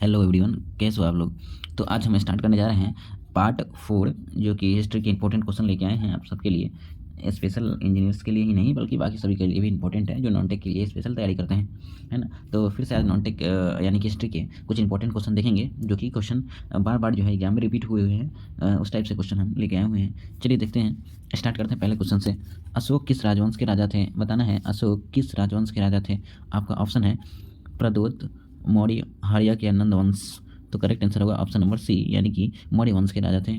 Hello everyone, कैसे हो आप लोग। तो आज हम स्टार्ट करने जा रहे हैं पार्ट 4, जो कि हिस्ट्री के इंपॉर्टेंट क्वेश्चन लेके आए हैं आप सबके लिए। स्पेशल इंजीनियर्स के लिए ही नहीं बल्कि बाकी सभी के लिए भी इंपॉर्टेंट है, जो नॉन टेक के लिए स्पेशल तैयारी करते हैं, है ना। तो फिर से आज नॉन टेक यानी कि हिस्ट्री के कुछ इंपॉर्टेंट क्वेश्चन देखेंगे, जो कि क्वेश्चन बार बार जो है एग्जाम में रिपीट हुए हुए हैं। उस टाइप से क्वेश्चन हम लेके आए हुए हैं। चलिए देखते हैं, स्टार्ट करते हैं पहले क्वेश्चन से। अशोक किस राजवंश के राजा थे? बताना है अशोक किस राजवंश के राजा थे। आपका ऑप्शन है प्रदोत, मौर्य, हर्यक या नंद वंश। तो करेक्ट आंसर होगा ऑप्शन नंबर सी, यानी कि मौर्य वंश के राजा थे।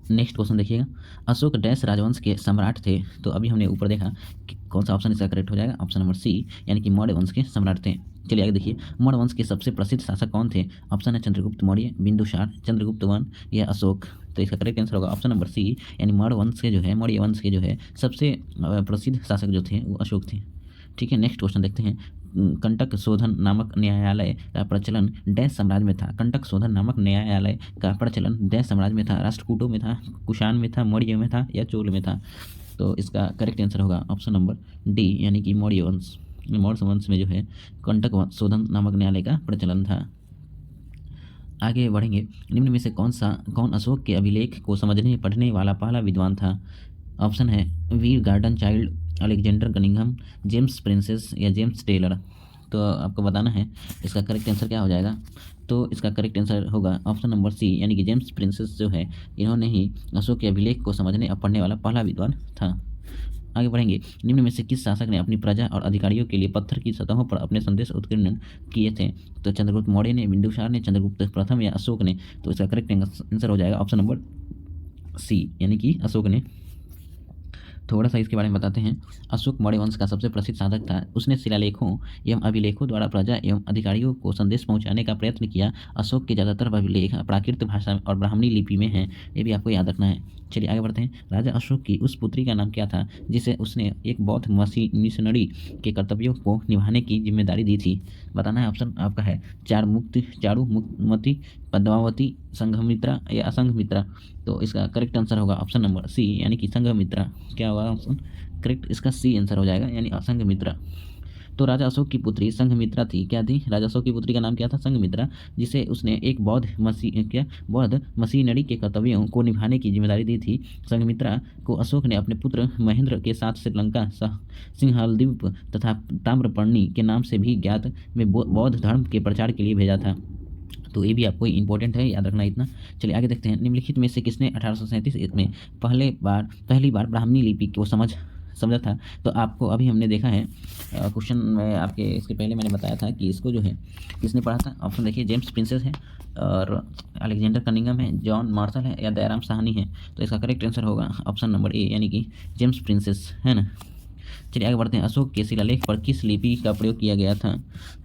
नेक्स्ट क्वेश्चन देखिएगा, अशोक डैश राजवंश के सम्राट थे। तो अभी हमने ऊपर देखा कि कौन सा ऑप्शन इसका करेक्ट हो जाएगा, ऑप्शन नंबर सी, यानी कि मौर्य वंश के सम्राट थे। चलिए आगे देखिए, मौर्य वंश के सबसे प्रसिद्ध शासक कौन थे? ऑप्शन है चंद्रगुप्त मौर्य, बिंदुसार, चंद्रगुप्त वन या अशोक। तो इसका करेक्ट आंसर होगा ऑप्शन नंबर सी, यानी मौर्य वंश के जो है, मौर्य वंश के जो है सबसे प्रसिद्ध शासक जो थे वो अशोक थे। ठीक है, नेक्स्ट क्वेश्चन देखते हैं। कंटक शोधन नामक न्यायालय का प्रचलन डैश साम्राज्य में था। कंटक शोधन नामक न्यायालय का प्रचलन डैश साम्राज्य में था। राष्ट्रकूटों में था, कुषाण में था, मौर्य में था या चोल में था। तो इसका करेक्ट आंसर होगा ऑप्शन नंबर डी, यानी कि मौर्य वंश। मौर्य वंश में जो है कंटक शोधन नामक न्यायालय का प्रचलन था। आगे बढ़ेंगे, निम्न में से कौन अशोक के अभिलेख को समझने पढ़ने वाला पहला विद्वान था? ऑप्शन है Vere Gordon Childe, Alexander Cunningham, James Prinsep या जेम्स टेलर। तो आपको बताना है इसका करेक्ट आंसर क्या हो जाएगा। तो इसका करेक्ट आंसर होगा ऑप्शन नंबर सी, यानी कि जेम्स प्रिंसेस जो है, इन्होंने ही अशोक के अभिलेख को समझने और पढ़ने वाला पहला विद्वान था। आगे बढ़ेंगे, निम्न में से किस शासक ने अपनी प्रजा और अधिकारियों के लिए पत्थर की सतहों पर अपने संदेश उत्कीर्ण किए थे? तो चंद्रगुप्त मौर्य ने, बिंदुसार ने, चंद्रगुप्त प्रथम या अशोक ने। तो इसका करेक्ट आंसर हो जाएगा ऑप्शन नंबर सी, यानी कि अशोक ने। थोड़ा सा इसके बारे में बताते हैं। अशोक मौर्य वंश का सबसे प्रसिद्ध साधक था। उसने शिलालेखों एवं अभिलेखों द्वारा प्रजा एवं अधिकारियों को संदेश पहुंचाने का प्रयत्न किया। अशोक के ज़्यादातर अभिलेख प्राकृत भाषा और ब्राह्मणी लिपि में हैं, ये भी आपको याद रखना है। चलिए आगे बढ़ते हैं। राजा अशोक की उस पुत्री का नाम क्या था जिसे उसने एक बौद्ध मिशनरी के कर्तव्यों को निभाने की जिम्मेदारी दी थी? बताना है, ऑप्शन आपका है चारुमती, पद्मावती, संघमित्रा या असंघमित्रा। तो इसका करेक्ट आंसर होगा ऑप्शन नंबर सी, यानी कि संघमित्रा। क्या होगा ऑप्शन करेक्ट? इसका सी आंसर हो जाएगा, यानी असंघमित्रा। तो राजा अशोक की पुत्री संघमित्रा थी। क्या थी? राजा अशोक की पुत्री का नाम क्या था? संघमित्रा, जिसे उसने एक बौद्ध मशीनरी के कर्तव्यों को निभाने की जिम्मेदारी दी थी। संघमित्रा को अशोक ने अपने पुत्र महेंद्र के साथ श्रीलंका, सिंहलद्वीप तथा ताम्रपर्णी के नाम से भी ज्ञात में बौद्ध धर्म के प्रचार के लिए भेजा था। तो ये भी आपको इंपॉर्टेंट है, याद रखना इतना। चलिए आगे देखते हैं, निम्नलिखित में से किसने 1837 में पहली बार ब्राह्मणी लिपि को समझा था? तो आपको अभी हमने देखा है क्वेश्चन में आपके, इसके पहले मैंने बताया था कि इसको जो है किसने पढ़ा था। ऑप्शन देखिए, जेम्स प्रिंसेस है और अलेक्जेंडर कनिंघम है, जॉन मार्शल है या दयाराम साहनी है। तो इसका करेक्ट आंसर होगा ऑप्शन नंबर ए, यानी कि जेम्स प्रिंसेस, है ना। चलिए आगे बढ़ते हैं, अशोक के शिलालेख पर किस लिपि का प्रयोग किया गया था,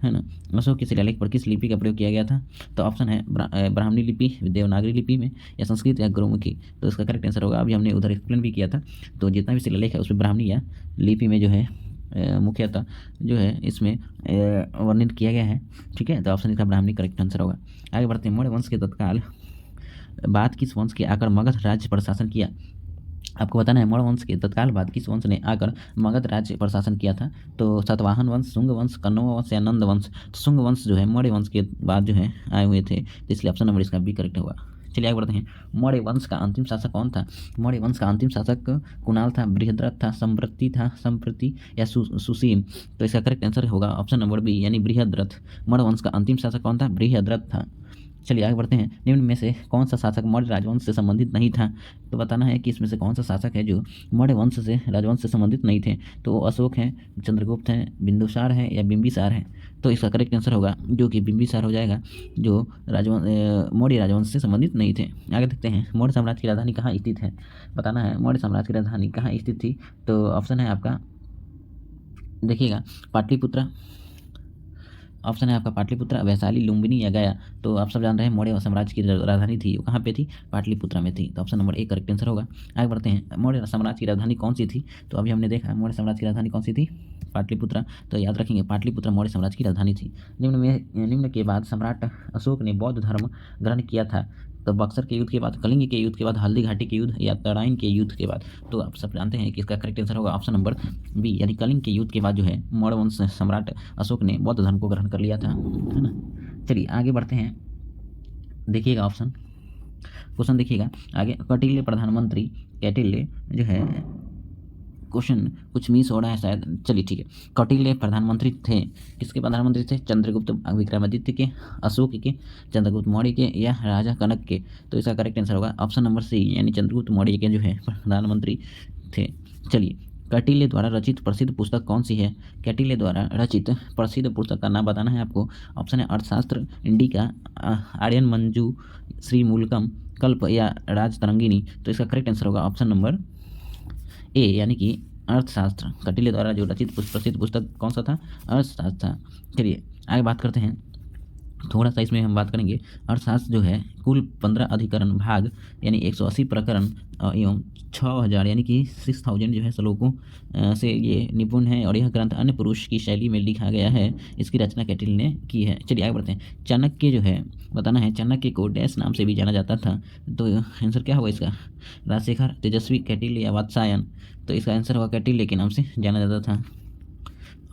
है ना। अशोक के शिलालेख पर किस लिपि का प्रयोग किया गया था? तो ऑप्शन है ब्राह्मणी लिपि, देवनागरी लिपि में या संस्कृत या गुरुमुखी। तो इसका करेक्ट आंसर होगा, अभी हमने उधर एक्सप्लेन भी किया था। तो जितना भी शिलालेख है उसमें ब्राह्मणी या लिपि में जो है मुख्यतः जो है इसमें वर्णित किया गया है। ठीक है, तो ऑप्शन इसका ब्राह्मणी करेक्ट आंसर होगा। आगे बढ़ते हैं, मौर्य वंश के तत्काल बाद किस वंश के आकर मगध राज्य पर शासन किया? आपको बताना है, मौर्य वंश के तत्काल बाद किस वंश ने आकर मगध राज्य पर शासन किया था? तो सातवाहन वंश, शुंग वंश, कण्व वंश या नंद वंश। तो शुंग वंश जो है मौर्य वंश के बाद जो है आए हुए थे, तो इसलिए ऑप्शन नंबर इसका भी करेक्ट होगा। चलिए आगे बढ़ते हैं, मौर्य वंश का अंतिम शासक कौन था? मौर्य वंश का अंतिम शासक कुणाल था, बृहद्रथ था, संप्रति या सुसीम। तो इसका करेक्ट आंसर होगा ऑप्शन नंबर बी, यानी बृहद्रथ। मौर्य वंश का अंतिम शासक कौन था? बृहद्रथ था। चलिए आगे बढ़ते हैं, निम्न में से कौन सा शासक मौर्य राजवंश से संबंधित नहीं था? तो बताना है कि इसमें से कौन सा शासक है जो मौर्य वंश से, राजवंश से संबंधित नहीं थे। तो वो अशोक हैं, चंद्रगुप्त हैं, बिंदुसार हैं या बिंबिसार हैं। तो इसका करेक्ट आंसर होगा जो कि बिंबिसार हो जाएगा, जो मौर्य राजवंश से संबंधित नहीं थे। आगे देखते हैं, मौर्य साम्राज्य की राजधानी कहाँ स्थित है? बताना है, मौर्य साम्राज्य की राजधानी कहाँ स्थित थी? तो ऑप्शन है आपका, देखिएगा, पाटलिपुत्र। ऑप्शन है आपका पाटलिपुत्र, वैशाली, लुम्बिनी या गया। तो आप सब जान रहे हैं मौर्य साम्राज्य की राजधानी थी वो कहाँ पे थी? पाटलिपुत्र में थी। तो option number A correct answer होगा। आगे बढ़ते हैं, मौर्य साम्राज्य की राजधानी कौन सी थी? तो अभी हमने देखा मौर्य साम्राज्य की राजधानी कौन सी थी? पाटलिपुत्र। तो याद रखेंगे, पाटलिपुत्र मौर्य साम्राज्य की राजधानी थी। निम्न के बाद सम्राट अशोक ने बौद्ध धर्म ग्रहण किया था? तो बक्सर के युद्ध के बाद, कलिंग के युद्ध के बाद, हल्दी घाटी के युद्ध या तराइन के युद्ध के बाद। तो आप सब जानते हैं कि इसका करेक्ट आंसर होगा ऑप्शन नंबर बी, यानी कलिंग के युद्ध के बाद जो है मौर्य वंश सम्राट अशोक ने बौद्ध धर्म को ग्रहण कर लिया था, है ना। चलिए आगे बढ़ते हैं, देखिएगा ऑप्शन क्वेश्चन देखिएगा आगे। कौटिल्य प्रधानमंत्री, कौटिल्य जो है क्वेश्चन कुछ मिस हो रहा है शायद, चलिए ठीक है। कौटिल्य प्रधानमंत्री थे, किसके प्रधानमंत्री थे? चंद्रगुप्त विक्रमादित्य के, अशोक के, चंद्रगुप्त मौर्य के या राजा कनक के? तो इसका करेक्ट आंसर होगा ऑप्शन नंबर सी, यानी चंद्रगुप्त मौर्य के जो है प्रधानमंत्री थे। चलिए, कौटिल्य द्वारा रचित प्रसिद्ध पुस्तक कौन सी है? कौटिल्य द्वारा रचित प्रसिद्ध पुस्तक का नाम बताना है आपको। ऑप्शन है अर्थशास्त्र, इंडिका, आर्यन मंजू, श्रीमूलकम, कल्प या राजतरंगिणी? तो इसका करेक्ट आंसर होगा ऑप्शन नंबर ए, यानी कि अर्थशास्त्र। कौटिल्य द्वारा जो रचित प्रसिद्ध पुस्तक कौन सा था? अर्थशास्त्र था। चलिए आगे बात करते हैं, थोड़ा सा इसमें हम बात करेंगे। अर्थशास्त्र जो है कुल 15 अधिकरण भाग यानी 180 प्रकरण एवं 6000 यानी कि 6000 जो है श्लोकों से ये निपुण है और यह ग्रंथ अन्य पुरुष की शैली में लिखा गया है। इसकी रचना कौटिल्य ने की है। चलिए आगे बढ़ते हैं। चाणक्य जो है बताना है, चाणक्य को डैश नाम से भी जाना जाता था। तो आंसर क्या होगा इसका? राजशेखर, तेजस्वी, कौटिल्य या वात्स्यायन? तो इसका आंसर होगा कौटिल्य के नाम से जाना जाता था।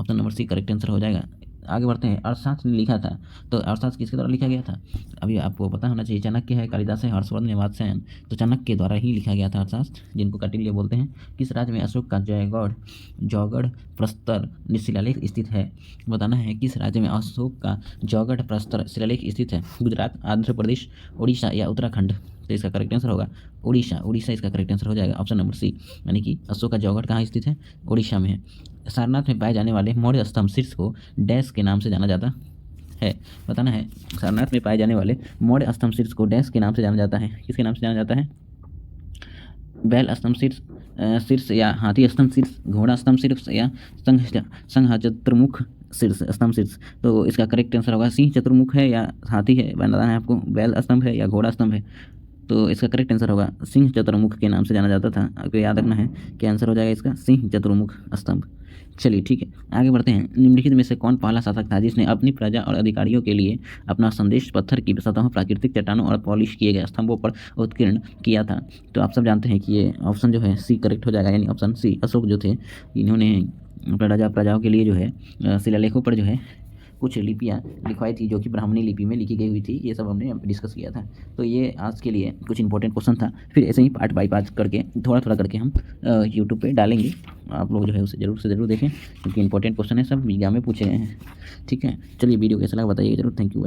Option number C correct answer हो जाएगा। आगे बढ़ते हैं। अर्थशास्त्र ने लिखा था, तो अर्थशास्त्र किसके द्वारा लिखा गया था? अभी आपको पता होना चाहिए। चाणक्य है, कालिदास है, हर्षवर्धन या वात्स्यायन? तो चाणक्य के द्वारा ही लिखा गया था अर्थशास्त्र, जिनको कौटिल्य बोलते हैं। किस राज्य में अशोक का जौगढ़ प्रस्तर शिलालेख स्थित है? बताना है किस राज्य में अशोक का जौगढ़ प्रस्तर शिलालेख स्थित है? गुजरात, आंध्र प्रदेश, उड़ीसा या उत्तराखंड? तो इसका करेक्ट आंसर होगा उड़ीसा। उड़ीसा इसका करेक्ट आंसर हो जाएगा, ऑप्शन नंबर सी, यानी कि अशोक का जौगढ़ कहाँ स्थित है? उड़ीसा में है। सारनाथ में पाए जाने वाले मौर्य स्तंभ शीर्ष को डैश के नाम से जाना जाता है? बताना है सारनाथ में पाए जाने वाले मौर्य स्तंभ शीर्ष को डैश के नाम से जाना जाता है? किसके नाम से जाना जाता है? बैल स्तंभ शीर्ष या हाथी स्तंभ शीर्ष, घोड़ा स्तंभ शीर्ष या संघ चतुर्मुख शीर्ष स्तंभ शीर्ष? तो इसका करेक्ट आंसर होगा सिंह चतुर्मुख है या हाथी है बताना है आपको, बैल स्तंभ है या घोड़ा स्तंभ है? तो इसका करेक्ट आंसर होगा सिंह चतुर्मुख के नाम से जाना जाता था। आपको याद रखना है कि आंसर हो जाएगा इसका सिंह चतुर्मुख स्तंभ। चलिए ठीक है, आगे बढ़ते हैं। निम्नलिखित में से कौन पहला शासक था जिसने अपनी प्रजा और अधिकारियों के लिए अपना संदेश पत्थर की सतहों, प्राकृतिक चट्टानों और पॉलिश किए गए स्तंभों पर उत्कीर्ण किया था? तो आप सब जानते हैं कि ये ऑप्शन जो है सी करेक्ट हो जाएगा, यानी ऑप्शन सी। अशोक जो थे, इन्होंने प्रजाओं के लिए जो है शिलालेखों पर जो है कुछ लिपियाँ लिखवाई थी जो कि ब्राह्मणी लिपि में लिखी गई हुई थी। ये सब हमने डिस्कस किया था। तो ये आज के लिए कुछ इंपॉर्टेंट क्वेश्चन था। फिर ऐसे ही पार्ट बाय पार्ट करके थोड़ा थोड़ा करके हम यूट्यूब पे डालेंगे। आप लोग जो है उसे ज़रूर से ज़रूर देखें, क्योंकि इंपॉर्टेंट क्वेश्चन है, सब एग्जाम में पूछे गए हैं। ठीक है, चलिए वीडियो कैसा लगा बताइए ज़रूर। Thank you.